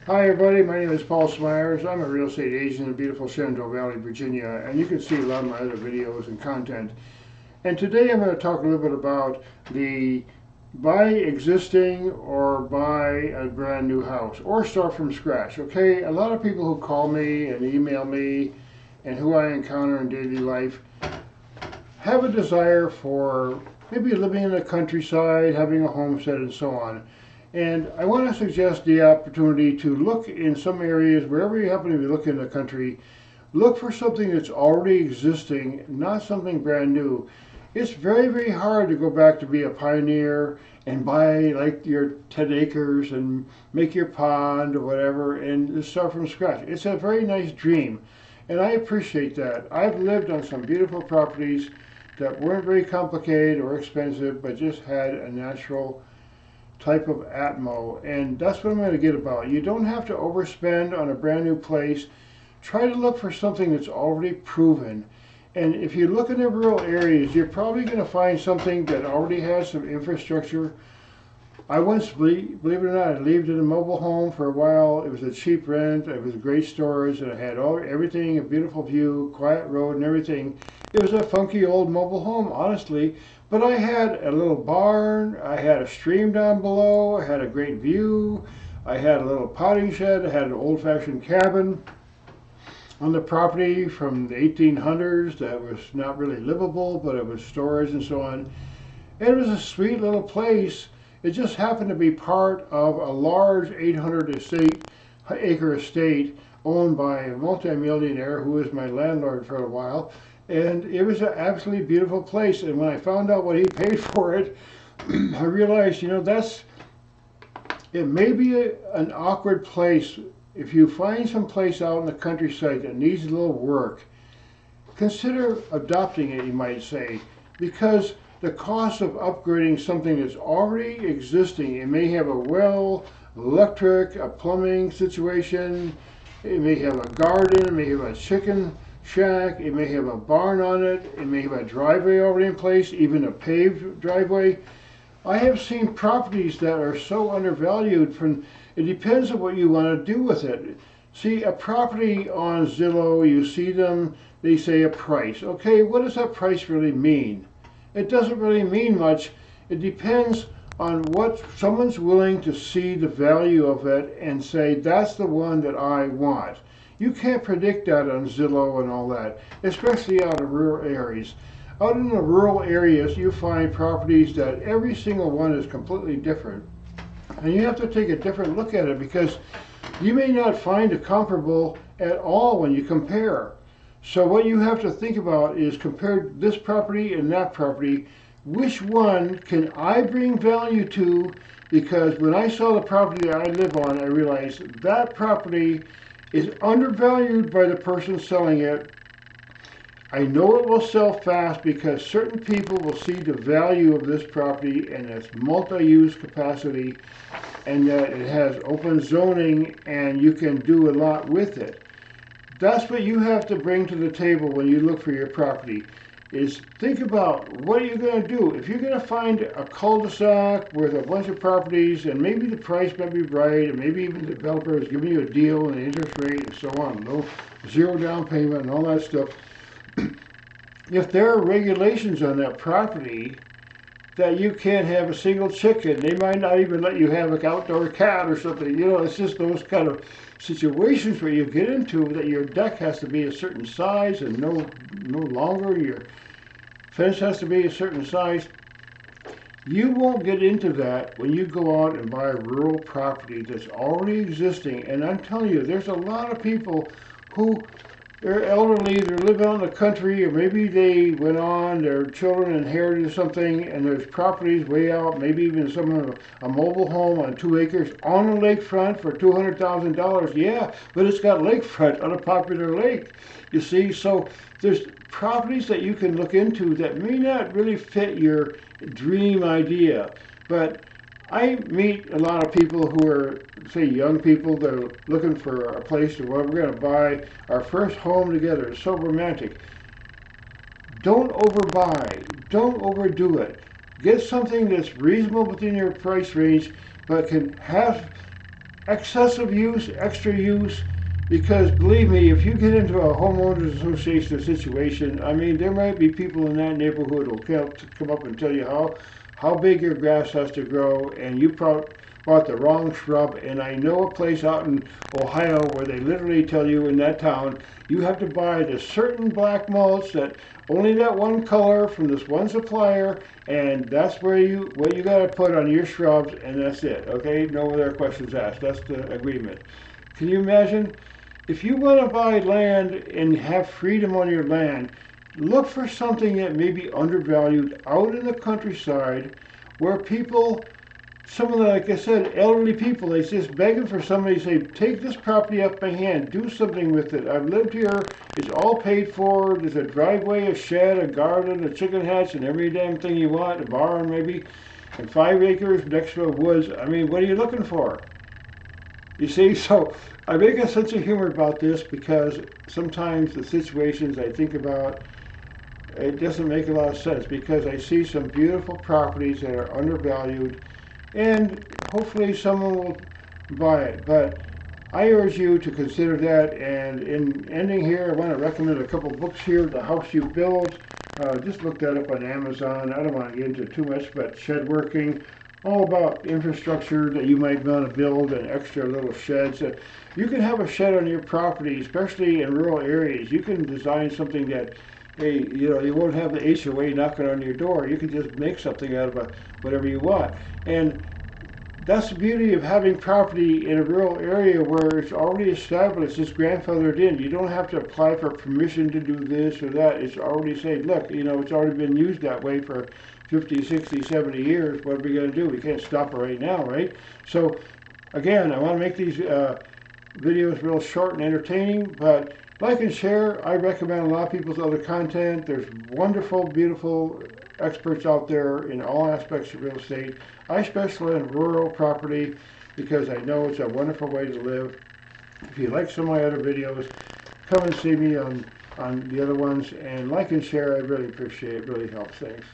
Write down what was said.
Hi everybody, my name is Paul Smyers. I'm a real estate agent in beautiful Shenandoah Valley, Virginia, and you can see a lot of my other videos and content. And today I'm going to talk a little bit about the buy existing or buy a brand new house or start from scratch. Okay, a lot of people who call me and email me and who I encounter in daily life have a desire for maybe living in the countryside, having a homestead, and so on. And I want to suggest the opportunity to look in some areas, wherever you happen to be looking in the country, look for something that's already existing, not something brand new. It's very, very hard to go back to be a pioneer and buy like your 10 acres and make your pond or whatever and start from scratch. It's a very nice dream, and I appreciate that. I've lived on some beautiful properties that weren't very complicated or expensive, but just had a natural type of atmo, and that's what I'm going to get about. You don't have to overspend on a brand new place. Try to look for something that's already proven. And if you look in the rural areas, you're probably going to find something that already has some infrastructure. I once, believe it or not, I lived in a mobile home for a while. It was a cheap rent, it was great storage, and it had everything, a beautiful view, quiet road and everything. It was a funky old mobile home, honestly, but I had a little barn, I had a stream down below, I had a great view, I had a little potting shed, I had an old-fashioned cabin on the property from the 1800s that was not really livable, but it was storage and so on. And it was a sweet little place. It just happened to be part of a large 800-acre estate owned by a multimillionaire who was my landlord for a while. And it was an absolutely beautiful place. And when I found out what he paid for it, I realized, it may be an awkward place. If you find some place out in the countryside that needs a little work, consider adopting it, you might say, because the cost of upgrading something that's already existing, it may have a well, electric, a plumbing situation, it may have a garden, it may have a chicken shack, it may have a barn on it, it may have a driveway already in place, even a paved driveway. I have seen properties that are so undervalued. It depends on what you want to do with it. See, a property on Zillow, you see them, they say a price. Okay, what does that price really mean? It doesn't really mean much. It depends on what someone's willing to see the value of it and say, that's the one that I want. You can't predict that on Zillow and all that, especially out in rural areas. Out in the rural areas, you find properties that every single one is completely different. And you have to take a different look at it because you may not find a comparable at all when you compare. So what you have to think about is compare this property and that property. Which one can I bring value to? Because when I saw the property that I live on, I realized that property is undervalued by the person selling it. I know it will sell fast because certain people will see the value of this property and its multi-use capacity, and that it has open zoning and you can do a lot with it. That's what you have to bring to the table when you look for your property, is think about what are you going to do. If you're going to find a cul-de-sac with a bunch of properties and maybe the price might be right and maybe even the developer is giving you a deal and an interest rate and so on, no zero down payment and all that stuff, if there are regulations on that property that you can't have a single chicken, they might not even let you have an outdoor cat or something. It's just those kind of situations where you get into that your deck has to be a certain size and no longer, your fence has to be a certain size. You won't get into that when you go out and buy a rural property that's already existing. And I'm telling you, there's a lot of people who they're elderly, they live out in the country, or maybe they went on, their children inherited something, and there's properties way out, maybe even a mobile home on 2 acres on a lakefront for $200,000. Yeah, but it's got lakefront on a popular lake, you see. So there's properties that you can look into that may not really fit your dream idea, but I meet a lot of people who are, say, young people that are looking for a place to where we're going to buy our first home together. It's so romantic. Don't overbuy. Don't overdo it. Get something that's reasonable within your price range, but can have excessive use, extra use, because believe me, if you get into a homeowners association situation, I mean, there might be people in that neighborhood who'll come up and tell you how big your grass has to grow, and you bought the wrong shrub. And I know a place out in Ohio where they literally tell you in that town, you have to buy this certain black mulch that only that one color from this one supplier, and that's what you got to put on your shrubs, and that's it. Okay, no other questions asked. That's the agreement. Can you imagine? If you want to buy land and have freedom on your land, look for something that may be undervalued out in the countryside where people, some of the, like I said, elderly people, they just begging for somebody to say, take this property off my hand, do something with it. I've lived here, it's all paid for, there's a driveway, a shed, a garden, a chicken hatch, and every damn thing you want, a barn maybe, and 5 acres next to a woods. I mean, what are you looking for? You see, so I make a sense of humor about this because sometimes the situations I think about, it doesn't make a lot of sense because I see some beautiful properties that are undervalued, and hopefully someone will buy it. But I urge you to consider that. And in ending here, I want to recommend a couple books here. The House You Build, just look that up on Amazon. I don't want to get into too much, but shed working, all about infrastructure that you might want to build and extra little sheds. You can have a shed on your property, especially in rural areas. You can design something that, hey, you know, you won't have the HOA knocking on your door. You can just make something out of whatever you want. And that's the beauty of having property in a rural area where it's already established, it's grandfathered in. You don't have to apply for permission to do this or that. It's already said, look, you know, it's already been used that way for 50, 60, 70 years. What are we going to do? We can't stop it right now, right? So, again, I want to make these videos real short and entertaining, but like and share. I recommend a lot of people's other content. There's wonderful, beautiful experts out there in all aspects of real estate. I specialize in rural property because I know it's a wonderful way to live. If you like some of my other videos, come and see me on the other ones, and like and share. I really appreciate it. It really helps things.